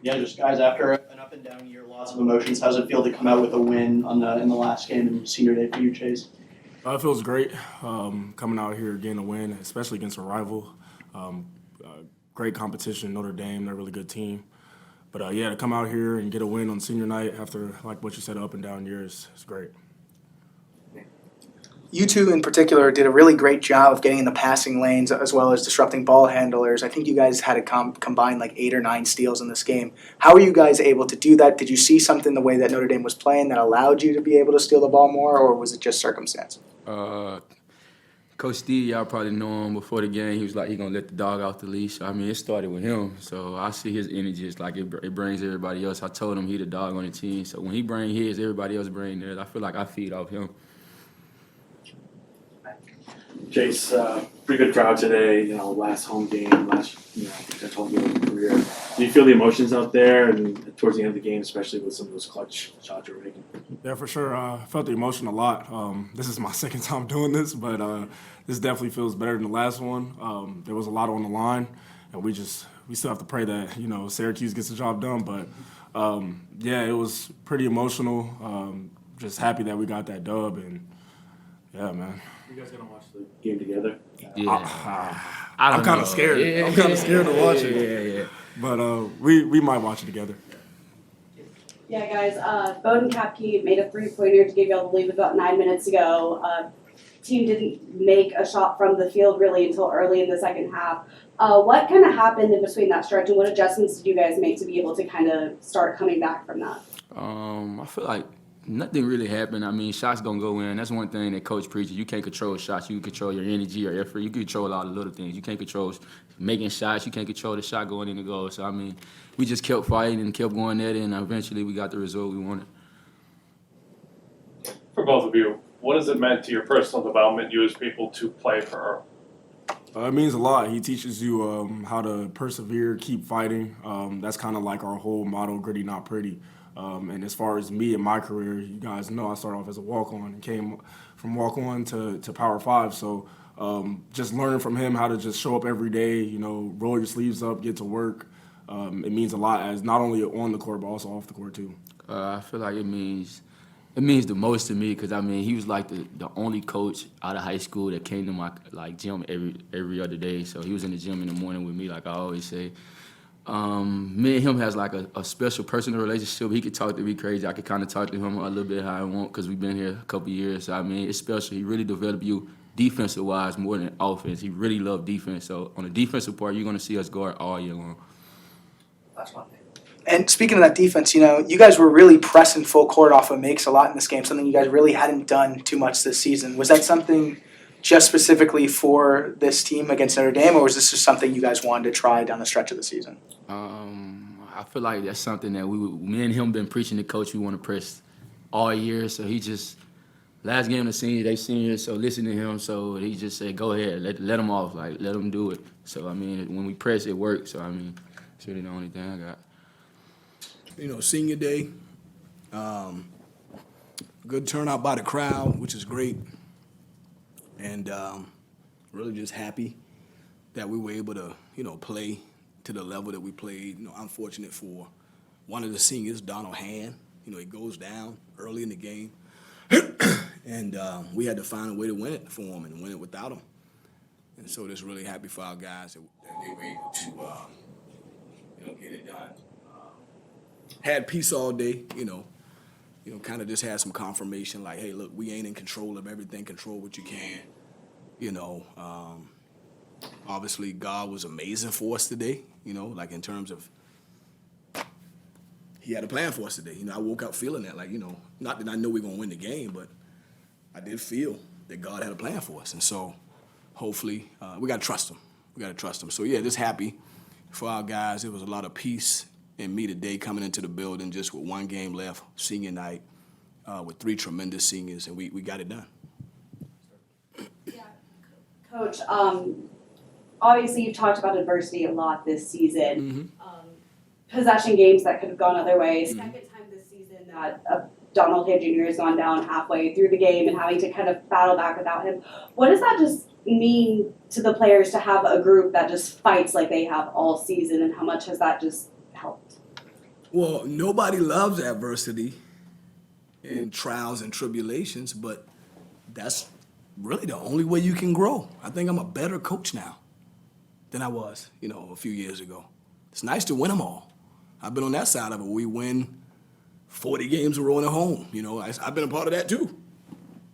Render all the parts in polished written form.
Yeah, just guys, after an up and down year, lots of emotions. How's it feel to come out with a win in the last game in senior day for you, Chase? It feels great coming out here getting a win, especially against a rival. Um, Great competition, Notre Dame, they're a really good team. But yeah, to come out here and get a win on senior night after, like what you said, up and down years, it's great. You two in particular did a really great job of getting in the passing lanes as well as disrupting ball handlers. I think you guys had a combined like 8 or 9 steals in this game. How were you guys able to do that? Did you see something the way that Notre Dame was playing that allowed you to be able to steal the ball more, or was it just circumstance? Coach Steve, y'all probably know him before the game. He was like, he gonna let the dog off the leash. I mean, it started with him. So I see his energy. It's like it brings everybody else. I told him he the dog on the team. So when he bring his, everybody else bring theirs. I feel like I feed off him. Chase, pretty good crowd today. Last home game, last home game of your career. Do you feel the emotions out there, and towards the end of the game, especially with some of those clutch shots you're making? Yeah, for sure. I felt the emotion a lot. This is my second time doing this, but this definitely feels better than the last one. There was a lot on the line, and we still have to pray that Syracuse gets the job done. But yeah, it was pretty emotional. Just happy that we got that dub, and yeah, man. You guys gonna watch the game together? Yeah. I'm kind of scared. Yeah. I'm kind of scared to watch it. Yeah. But we might watch it together. Yeah, guys, Bowden Kapke made a three-pointer to give y'all the lead about 9 minutes ago. Team didn't make a shot from the field really until early in the second half. What kind of happened in between that stretch, and what adjustments did you guys make to be able to kind of start coming back from that? I feel like nothing really happened. I mean, shots gonna go in. That's one thing that coach preaches. You can't control shots. You can control your energy or effort. You can control a lot of little things. You can't control making shots. You can't control the shot going in the goal. So, I mean, we just kept fighting and kept going at it, and eventually we got the result we wanted. For both of you, what has it meant to your personal development, you as people, to play for her? It means a lot. He teaches you how to persevere, keep fighting. That's kind of like our whole motto, gritty, not pretty. And as far as me and my career, you guys know I started off as a walk-on and came from walk-on to Power 5. So just learning from him how to just show up every day, roll your sleeves up, get to work. It means a lot, as not only on the court but also off the court too. I feel like it means the most to me because, I mean, he was like the only coach out of high school that came to my gym every other day. So he was in the gym in the morning with me, like I always say. Me and him has like a special personal relationship. He could talk to me crazy. I could kind of talk to him a little bit how I want because we've been here a couple years. So, I mean, it's special. He really developed you defensive-wise more than offense. He really loved defense. So on the defensive part, you're going to see us guard all year long. That's one thing. And speaking of that defense, you guys were really pressing full court off of makes a lot in this game, something you guys really hadn't done too much this season. Was that something just specifically for this team against Notre Dame, or was this just something you guys wanted to try down the stretch of the season? I feel like that's something that me and him been preaching to coach. We want to press all year. So he just, last game of the senior, they seniors, so listen to him. So he just said, go ahead, let them off, let them do it. So, I mean, when we press, it works. So, I mean, it's really the only thing I got. Senior day, good turnout by the crowd, which is great. And really just happy that we were able to, play to the level that we played. I'm fortunate for one of the seniors, Donald Hand. He goes down early in the game. And we had to find a way to win it for him and win it without him. And so just really happy for our guys that they were able to get it done. Had peace all day, kind of just had some confirmation like, hey, look, we ain't in control of everything. Control what you can. Obviously God was amazing for us today, like in terms of he had a plan for us today. I woke up feeling that, not that I know we're going to win the game, but I did feel that God had a plan for us. And so hopefully we got to trust him. So, yeah, just happy for our guys. It was a lot of peace in me today coming into the building just with one game left, senior night, with 3 tremendous seniors, and we got it done. Yeah, Coach, obviously you've talked about adversity a lot this season. Possession games that could have gone other ways. Second time this season that Donald Hand Jr. has gone down halfway through the game and having to kind of battle back without him. What does that just mean to the players to have a group that just fights like they have all season, and how much has that just helped? Well, nobody loves adversity and trials and tribulations, but that's really the only way you can grow. I think I'm a better coach now than I was, a few years ago. It's nice to win them all. I've been on that side of it. We win 40 games in a row at home. I've been a part of that too.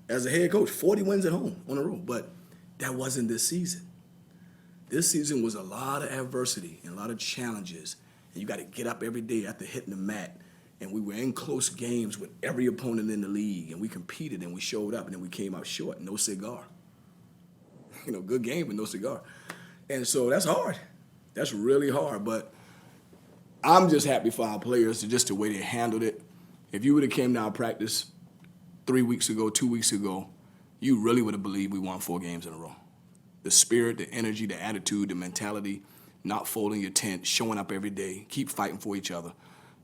As a head coach, 40 wins at home on a row. But that wasn't this season. This season was a lot of adversity and a lot of challenges. And you got to get up every day after hitting the mat. And we were in close games with every opponent in the league. And we competed and we showed up and then we came out short. No cigar. Good game, but no cigar. And so that's hard. That's really hard. But I'm just happy for our players, just the way they handled it. If you would have came down practice 3 weeks ago, 2 weeks ago, you really would have believed we won 4 games in a row. The spirit, the energy, the attitude, the mentality, not folding your tent, showing up every day, keep fighting for each other.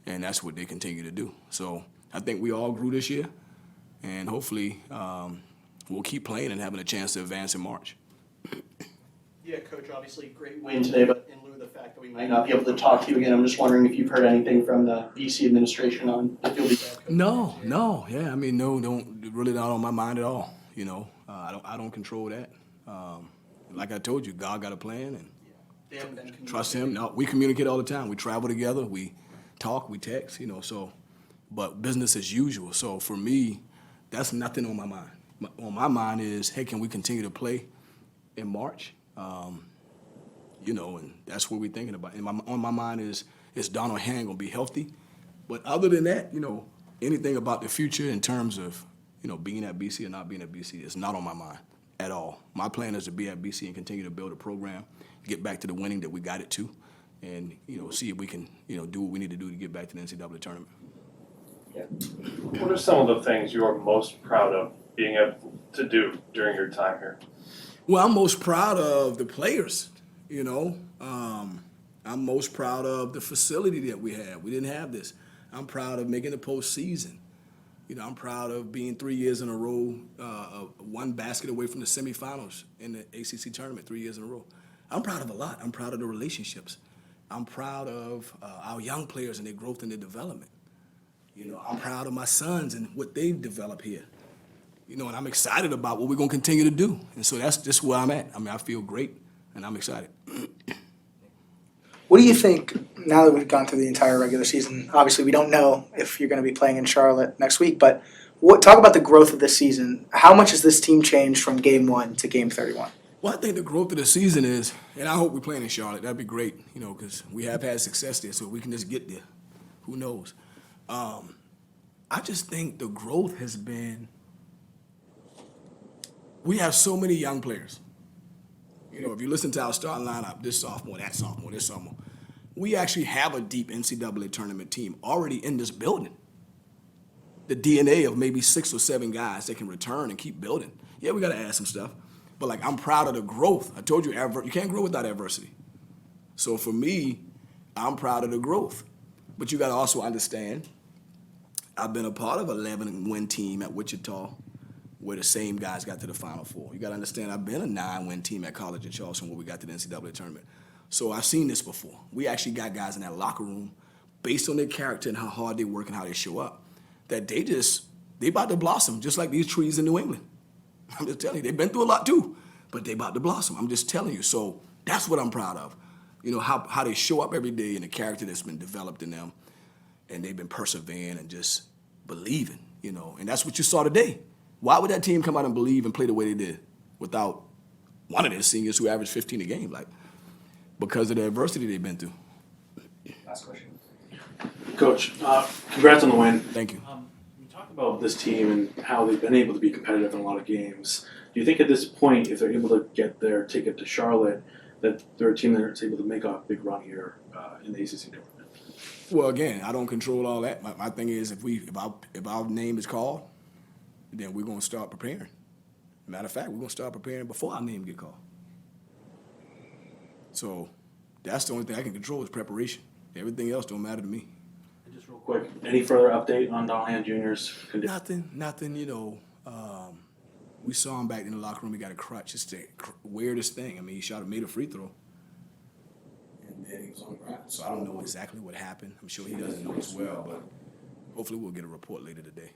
And that's what they continue to do. So I think we all grew this year. And hopefully we'll keep playing and having a chance to advance in March. Yeah, Coach, obviously great win today, but in lieu of the fact that we might not be able to talk to you again, I'm just wondering if you've heard anything from the BC administration on if you'll be back. No, yeah, really not on my mind at all. I don't control that. Like I told you, God got a plan, and They haven't been trust Him. No, we communicate all the time. We travel together. We talk. We text. But business as usual. So for me, that's nothing on my mind. On my mind is, hey, can we continue to play in March? And that's what we're thinking about. And on my mind is Donald Hand gonna be healthy? But other than that, anything about the future in terms of, being at BC or not being at BC is not on my mind at all. My plan is to be at BC and continue to build a program, get back to the winning that we got it to, and, see if we can, do what we need to do to get back to the NCAA tournament. What are some of the things you are most proud of being able to do during your time here? Well, I'm most proud of the players, I'm most proud of the facility that we have. We didn't have this. I'm proud of making the postseason. I'm proud of being 3 years in a row, one basket away from the semifinals in the ACC tournament 3 years in a row. I'm proud of a lot. I'm proud of the relationships. I'm proud of our young players and their growth and their development. I'm proud of my sons and what they've developed here. And I'm excited about what we're going to continue to do. And so that's just where I'm at. I feel great, and I'm excited. What do you think, now that we've gone through the entire regular season, obviously we don't know if you're going to be playing in Charlotte next week, but talk about the growth of this season. How much has this team changed from game 1 to game 31? Well, I think the growth of the season is, and I hope we're playing in Charlotte. That'd be great, because we have had success there, so we can just get there. Who knows? I just think the growth has been, we have so many young players. If you listen to our starting lineup, this sophomore, that sophomore, this sophomore, we actually have a deep NCAA tournament team already in this building. The DNA of maybe 6 or 7 guys that can return and keep building. Yeah, we got to add some stuff. But, I'm proud of the growth. I told you, you can't grow without adversity. So, for me, I'm proud of the growth. But you got to also understand, I've been a part of an 11-win team at Wichita where the same guys got to the Final Four. You got to understand, I've been a 9-win team at college in Charleston where we got to the NCAA tournament. So I've seen this before. We actually got guys in that locker room based on their character and how hard they work and how they show up, that they about to blossom just like these trees in New England. I'm just telling you, they've been through a lot too, but they about to blossom. I'm just telling you. So that's what I'm proud of. How they show up every day and the character that's been developed in them, and they've been persevering and just believing, and that's what you saw today. Why would that team come out and believe and play the way they did without one of their seniors who averaged 15 a game? Because of the adversity they've been through. Last question. Coach, congrats on the win. Thank you. You talk about this team and how they've been able to be competitive in a lot of games. Do you think at this point, if they're able to get their ticket to Charlotte, that they're a team that's able to make a big run here in the ACC tournament? Well, again, I don't control all that. My thing is, if our name is called, then we're going to start preparing. Matter of fact, we're going to start preparing before our name get called. So that's the only thing I can control is preparation. Everything else don't matter to me. And just real quick, any further update on Donald Hand Jr.'s condition? Nothing. We saw him back in the locker room. He got a crutch. It's the weirdest thing. He made a free throw. and he was on the ground. So I don't know exactly what happened. I'm sure he doesn't know as well, but hopefully we'll get a report later today.